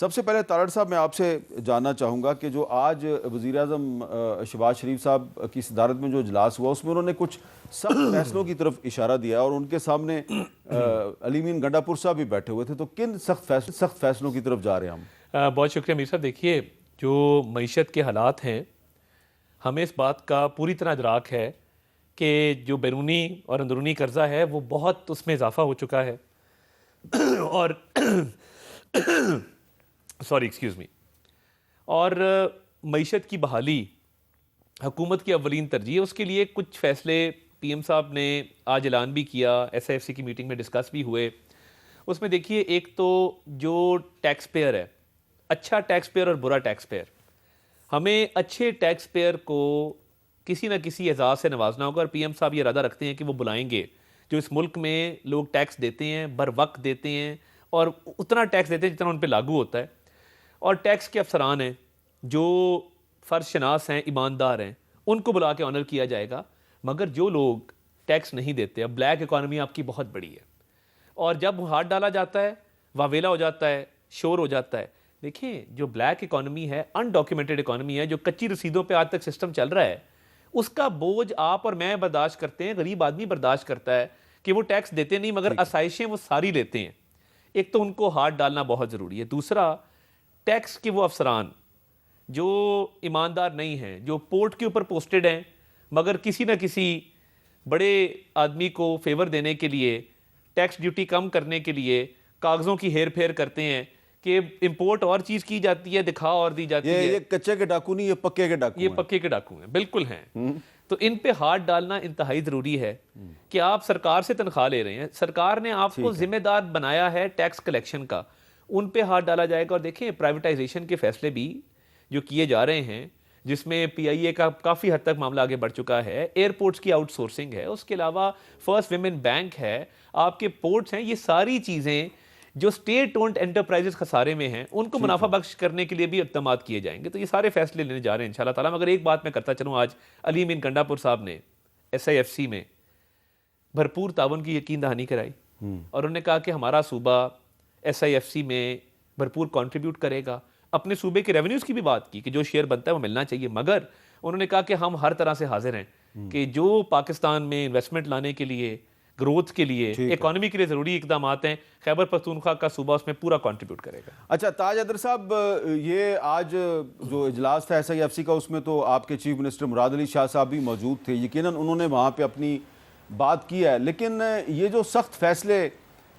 سب سے پہلے طارڑ صاحب میں آپ سے جاننا چاہوں گا کہ جو آج وزیر اعظم شہباز شریف صاحب کی صدارت میں جو اجلاس ہوا اس میں انہوں نے کچھ سخت فیصلوں کی طرف اشارہ دیا اور ان کے سامنے علی مین گنڈا پور صاحب بھی بیٹھے ہوئے تھے، تو کن سخت فیصلوں کی طرف جا رہے ہیں ہم؟ بہت شکریہ میر صاحب. دیکھیے، جو معیشت کے حالات ہیں ہمیں اس بات کا پوری طرح ادراک ہے کہ جو بیرونی اور اندرونی قرضہ ہے وہ بہت اس میں اضافہ ہو چکا ہے اور اور معیشت کی بحالی حکومت کی اولین ترجیح ہے. اس کے لیے کچھ فیصلے پی ایم صاحب نے آج اعلان بھی کیا، ایس آئی ایف سی کی میٹنگ میں ڈسکس بھی ہوئے. اس میں دیکھیے، ایک تو جو ٹیکس پیئر ہے، اچھا ٹیکس پیئر اور برا ٹیکس پیئر، ہمیں اچھے ٹیکس پیئر کو کسی نہ کسی اعزاز سے نوازنا ہوگا، اور پی ایم صاحب یہ ارادہ رکھتے ہیں کہ وہ بلائیں گے جو اس ملک میں لوگ ٹیکس دیتے ہیں، بر وقت دیتے ہیں اور اتنا ٹیکس دیتے ہیں جتنا ان پہ لاگو ہوتا ہے. اور ٹیکس کے افسران ہیں جو فرض شناس ہیں، ایماندار ہیں، ان کو بلا کے آنر کیا جائے گا. مگر جو لوگ ٹیکس نہیں دیتے، اب بلیک اکانومی آپ کی بہت بڑی ہے، اور جب ہاتھ ڈالا جاتا ہے واویلا ہو جاتا ہے، شور ہو جاتا ہے. دیکھیں، جو بلیک اکانومی ہے، انڈاکیومنٹڈ اکانومی ہے، جو کچی رسیدوں پہ آج تک سسٹم چل رہا ہے، اس کا بوجھ آپ اور میں برداشت کرتے ہیں، غریب آدمی برداشت کرتا ہے کہ وہ ٹیکس دیتے نہیں مگر آسائشیں وہ ساری لیتے ہیں. ایک تو ان کو ہاتھ ڈالنا بہت ضروری ہے. دوسرا، ٹیکس کے وہ افسران جو ایماندار نہیں ہیں، جو پورٹ کے اوپر پوسٹڈ ہیں مگر کسی نہ کسی بڑے آدمی کو فیور دینے کے لیے، ٹیکس ڈیوٹی کم کرنے کے لیے کاغذوں کی ہیر پھیر کرتے ہیں کہ امپورٹ اور چیز کی جاتی ہے، دکھا اور دی جاتی ہے. یہ کچے کے ڈاکو نہیں، یہ پکے کے ڈاکو ہیں. یہ پکے کے ڈاکو ہیں، بالکل ہیں. تو ان پہ ہاتھ ڈالنا انتہائی ضروری ہے کہ آپ سرکار سے تنخواہ لے رہے ہیں، سرکار نے آپ کو ذمہ دار بنایا ہے ٹیکس کلیکشن کا، ان پہ ہاتھ ڈالا جائے گا. اور دیکھیں، پرائیویٹائزیشن کے فیصلے بھی جو کیے جا رہے ہیں، جس میں پی آئی اے کا کافی حد تک معاملہ آگے بڑھ چکا ہے، ایئرپورٹس کی آؤٹ سورسنگ ہے، اس کے علاوہ فرسٹ ویمن بینک ہے، آپ کے پورٹس ہیں، یہ ساری چیزیں جو اسٹیٹ اونڈ انٹرپرائزز خسارے میں ہیں ان کو منافع بخش کرنے کے لیے بھی اقدامات کیے جائیں گے. تو یہ سارے فیصلے لینے جا رہے ہیں انشاءاللہ تعالیٰ. مگر ایک بات میں کرتا چلوں، آج علی مین گنڈا پور صاحب نے ایس آئی ایف سی میں بھرپور تعاون کی یقین دہانی کرائی، اور انہوں نے کہا کہ ہمارا صوبہ ایس آئی ایف سی میں بھرپور کنٹریبیوٹ کرے گا. اپنے صوبے کے ریونیوز کی بھی بات کی کہ جو شیئر بنتا ہے وہ ملنا چاہیے، مگر انہوں نے کہا کہ ہم ہر طرح سے حاضر ہیں کہ جو پاکستان میں انویسٹمنٹ لانے کے لیے، گروتھ کے لیے، اکانومی کے لیے ضروری اقدامات ہیں، خیبر پختونخوا کا صوبہ اس میں پورا کنٹریبیوٹ کرے گا. اچھا تاج حیدر صاحب، یہ آج جو اجلاس تھا ایس آئی ایف سی کا، اس میں تو آپ کے چیف منسٹر مراد علی شاہ صاحب بھی موجود تھے. یقیناً انہوں نے وہاں پہ اپنی بات کی ہے، لیکن یہ جو سخت فیصلے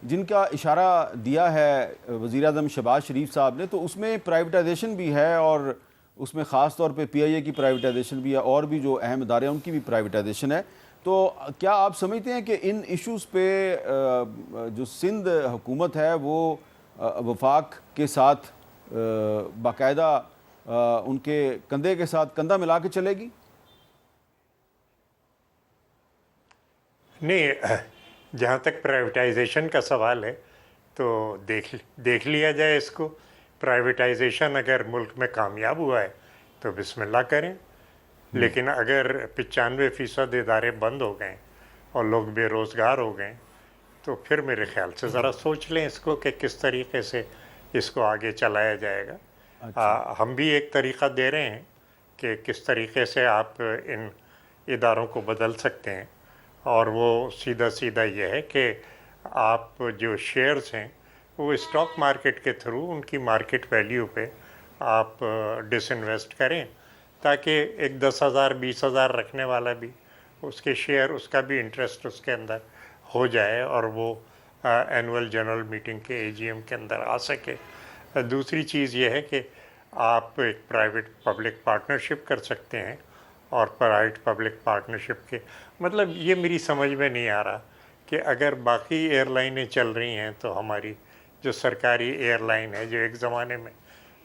جن کا اشارہ دیا ہے وزیر اعظم شہباز شریف صاحب نے، تو اس میں پرائیویٹائزیشن بھی ہے، اور اس میں خاص طور پہ پی آئی اے کی پرائیویٹائزیشن بھی ہے، اور بھی جو اہم ادارے ہیں ان کی بھی پرائیویٹائزیشن ہے. تو کیا آپ سمجھتے ہیں کہ ان ایشوز پہ جو سندھ حکومت ہے وہ وفاق کے ساتھ باقاعدہ ان کے کندھے کے ساتھ کندھا ملا کے چلے گی؟ نہیں، جہاں تک پرائیویٹائزیشن کا سوال ہے تو دیکھ لیا جائے اس کو. پرائیویٹائزیشن اگر ملک میں کامیاب ہوا ہے تو بسم اللہ کریں، لیکن اگر 95% ادارے بند ہو گئے اور لوگ بے روزگار ہو گئے تو پھر میرے خیال سے ذرا سوچ لیں اس کو کہ کس طریقے سے اس کو آگے چلایا جائے گا. ہم بھی ایک طریقہ دے رہے ہیں کہ کس طریقے سے آپ ان اداروں کو بدل سکتے ہیں، اور وہ سیدھا یہ ہے کہ آپ جو شیئرز ہیں وہ اسٹاک مارکیٹ کے تھرو ان کی مارکیٹ ویلیو پہ آپ ڈس انویسٹ کریں، تاکہ ایک 10,000 20,000 رکھنے والا بھی اس کے شیئر، اس کا بھی انٹرسٹ اس کے اندر ہو جائے اور وہ اینول جنرل میٹنگ کے اے جی ایم کے اندر آ سکے. دوسری چیز یہ ہے کہ آپ ایک پرائیویٹ پبلک پارٹنرشپ کر سکتے ہیں، اور پرائیویٹ پبلک پارٹنرشپ کے مطلب یہ میری سمجھ میں نہیں آ رہا کہ اگر باقی ایئر لائنیں چل رہی ہیں تو ہماری جو سرکاری ایئر لائن ہے جو ایک زمانے میں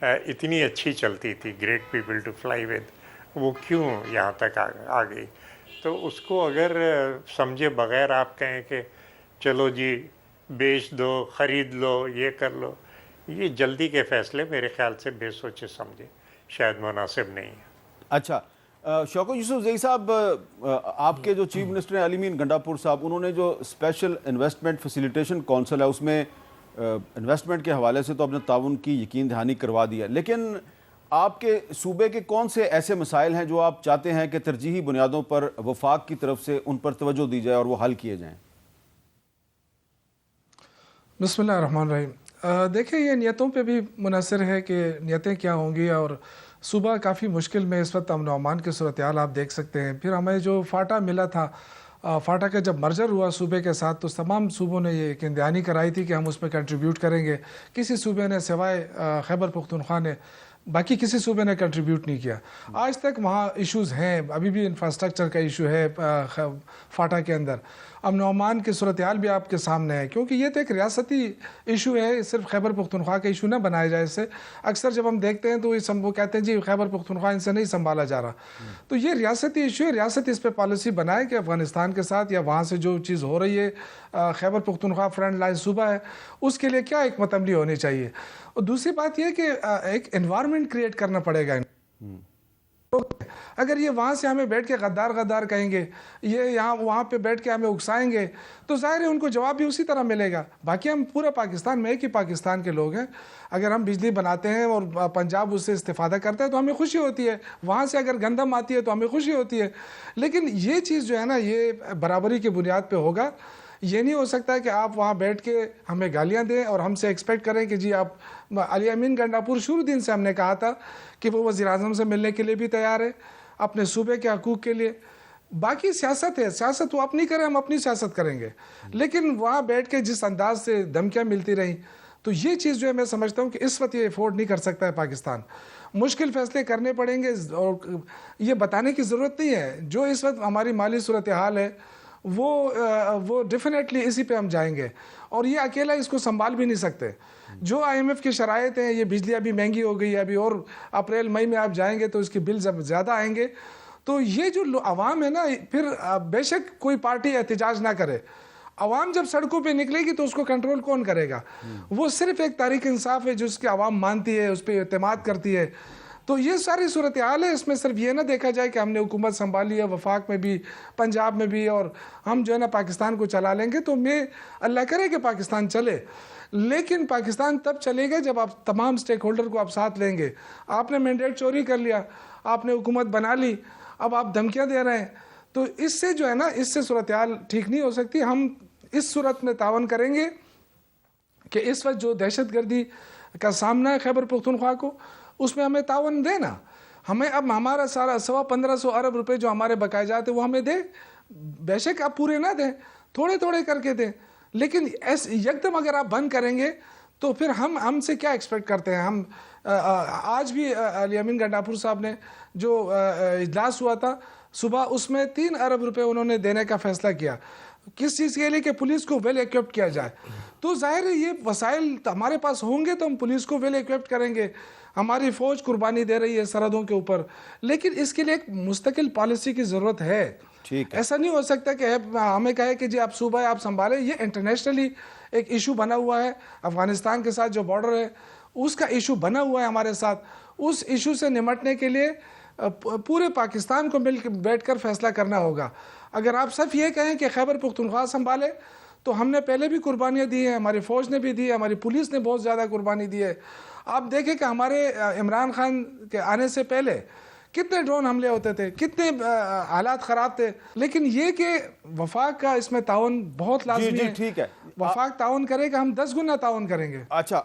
اتنی اچھی چلتی تھی، great people to fly with, وہ کیوں یہاں تک آ گئی؟ تو اس کو اگر سمجھے بغیر آپ کہیں کہ چلو جی بیچ دو، خرید لو، یہ کر لو، یہ جلدی کے فیصلے میرے خیال سے بے سوچے سمجھے شاید مناسب نہیں ہیں. اچھا شوکت یوسف زئی صاحب، آپ کے جو چیف منسٹر ہیں علی مین گنڈا پور صاحب، انہوں نے جو اسپیشل انویسٹمنٹ فیسیلیٹیشن کونسل ہے اس میں انویسٹمنٹ کے حوالے سے تو اپنے تعاون کی یقین دہانی کروا دیا، لیکن آپ کے صوبے کے کون سے ایسے مسائل ہیں جو آپ چاہتے ہیں کہ ترجیحی بنیادوں پر وفاق کی طرف سے ان پر توجہ دی جائے اور وہ حل کیے جائیں؟ بسم اللہ الرحمن الرحیم۔ دیکھیں، یہ نیتوں پہ بھی منحصر ہے کہ نیتیں کیا ہوں گی، اور صوبہ کافی مشکل میں اس وقت امن و امان کی صورتحال آپ دیکھ سکتے ہیں۔ پھر ہمیں جو فاٹا ملا تھا، فاٹا کا جب مرجر ہوا صوبے کے ساتھ، تو تمام صوبوں نے یہ ایک دہانی کرائی تھی کہ ہم اس میں کنٹریبیوٹ کریں گے۔ کسی صوبے نے سوائے خیبر پختونخوا نے، باقی کسی صوبے نے کنٹریبیوٹ نہیں کیا۔ آج تک وہاں ایشوز ہیں، ابھی بھی انفراسٹرکچر کا ایشو ہے فاٹا کے اندر۔ امن و امان کی صورتحال بھی آپ کے سامنے ہے، کیونکہ یہ تو ایک ریاستی ایشو ہے، صرف خیبر پختونخوا کا ایشو نہ بنایا جائے۔ اس سے اکثر جب ہم دیکھتے ہیں تو وہ کہتے ہیں جی خیبر پختونخوا ان سے نہیں سنبھالا جا رہا، تو یہ ریاستی ایشو ہے۔ ریاست اس پہ پالیسی بنائے کہ افغانستان کے ساتھ یا وہاں سے جو چیز ہو رہی ہے، خیبر پختونخوا فرنٹ لائن صوبہ ہے، اس کے لیے کیا حکمت عملی ہونی چاہیے۔ اور دوسری بات یہ کہ ایک انوائرمنٹ کریٹ کرنا پڑے گا۔ اگر یہ وہاں سے ہمیں بیٹھ کے غدار غدار کہیں گے، یہ یہاں وہاں پہ بیٹھ کے ہمیں اکسائیں گے، تو ظاہر ہے ان کو جواب بھی اسی طرح ملے گا۔ باقی ہم پورا پاکستان میں ایک ہی پاکستان کے لوگ ہیں۔ اگر ہم بجلی بناتے ہیں اور پنجاب اس سے استفادہ کرتا ہے تو ہمیں خوشی ہوتی ہے، وہاں سے اگر گندم آتی ہے تو ہمیں خوشی ہوتی ہے۔ لیکن یہ چیز جو ہے نا، یہ برابری کی بنیاد پہ ہوگا۔ یہ نہیں ہو سکتا کہ آپ وہاں بیٹھ کے ہمیں گالیاں دیں اور ہم سے ایکسپیکٹ کریں کہ جی آپ علی امین گنڈاپور شروع دن سے ہم نے کہا تھا کہ وہ وزیر اعظم سے ملنے کے لیے بھی تیار ہے اپنے صوبے کے حقوق کے لیے۔ باقی سیاست ہے، سیاست وہ اپنی کریں، ہم اپنی سیاست کریں گے۔ لیکن وہاں بیٹھ کے جس انداز سے دھمکیاں ملتی رہیں، تو یہ چیز جو ہے میں سمجھتا ہوں کہ اس وقت یہ افورڈ نہیں کر سکتا ہے پاکستان۔ مشکل فیصلے کرنے پڑیں گے، اور یہ بتانے کی ضرورت نہیں ہے جو اس وقت ہماری مالی صورتحال ہے وہ ڈیفینیٹلی اسی پہ ہم جائیں گے، اور یہ اکیلا اس کو سنبھال بھی نہیں سکتے۔ جو IMF کی شرائط ہیں، یہ بجلی ابھی مہنگی ہو گئی ہے، ابھی اور اپریل مئی میں آپ جائیں گے تو اس کی بلز اب زیادہ آئیں گے۔ تو یہ جو عوام ہے نا، پھر بے شک کوئی پارٹی احتجاج نہ کرے، عوام جب سڑکوں پہ نکلے گی تو اس کو کنٹرول کون کرے گا؟ وہ صرف ایک تحریک انصاف ہے جو اس کی عوام مانتی ہے، اس پہ اعتماد کرتی ہے۔ تو یہ ساری صورتحال ہے، اس میں صرف یہ نہ دیکھا جائے کہ ہم نے حکومت سنبھالی ہے وفاق میں بھی، پنجاب میں بھی، اور ہم جو ہے نا پاکستان کو چلا لیں گے۔ تو میں اللہ کرے کہ پاکستان چلے، لیکن پاکستان تب چلے گا جب آپ تمام سٹیک ہولڈر کو آپ ساتھ لیں گے۔ آپ نے مینڈیٹ چوری کر لیا، آپ نے حکومت بنا لی، اب آپ دھمکیاں دے رہے ہیں، تو اس سے جو ہے نا، اس سے صورتحال ٹھیک نہیں ہو سکتی۔ ہم اس صورت میں تعاون کریں گے کہ اس وقت جو دہشت گردی کا سامنا ہے خیبر پختونخوا کو، اس میں ہمیں تعاون دینا۔ ہمیں اب ہمارا سارا 1500 ارب روپے جو ہمارے بقائے جاتے وہ ہمیں دیں، بے شک آپ پورے نہ دیں، تھوڑے تھوڑے کر کے دیں، لیکن یکدم اگر آپ بند کریں گے تو پھر ہم سے کیا ایکسپیکٹ کرتے ہیں؟ ہم آج بھی علی امین گنڈاپور صاحب نے جو اجلاس ہوا تھا صبح، اس میں 3 ارب روپے انہوں نے دینے کا فیصلہ کیا۔ کس چیز کے لیے؟ کہ پولیس کو ویل ایکوپڈ کیا جائے۔ تو ظاہر ہے یہ وسائل ہمارے پاس ہوں گے تو ہم پولیس کو ویل ایکوپڈ کریں گے۔ ہماری فوج قربانی دے رہی ہے سرحدوں کے اوپر، لیکن اس کے لیے ایک مستقل پالیسی کی ضرورت ہے۔ ایسا نہیں ہو سکتا کہ ہمیں کہے کہ جی آپ صوبہ آپ سنبھالیں۔ یہ انٹرنیشنلی ایک ایشو بنا ہوا ہے، افغانستان کے ساتھ جو بارڈر ہے اس کا ایشو بنا ہوا ہے ہمارے ساتھ۔ اس ایشو سے نمٹنے کے لیے پورے پاکستان کو مل کے بیٹھ کر فیصلہ کرنا ہوگا۔ اگر آپ صرف یہ کہیں کہ خیبر پختونخوا سنبھالے، تو ہم نے پہلے بھی قربانیاں دی ہیں، ہماری فوج نے بھی دی ہے، ہماری پولیس نے بہت زیادہ قربانی دی ہے۔ آپ دیکھیں کہ ہمارے عمران خان کے آنے سے پہلے کتنے ڈرون حملے ہوتے تھے، کتنے حالات خراب تھے، لیکن یہ کہ وفاق کا اس میں تعاون بہت لازمی ہے۔ ٹھیک ہے، وفاق تعاون کرے گا، ہم 10 گنا تعاون کریں گے۔ اچھا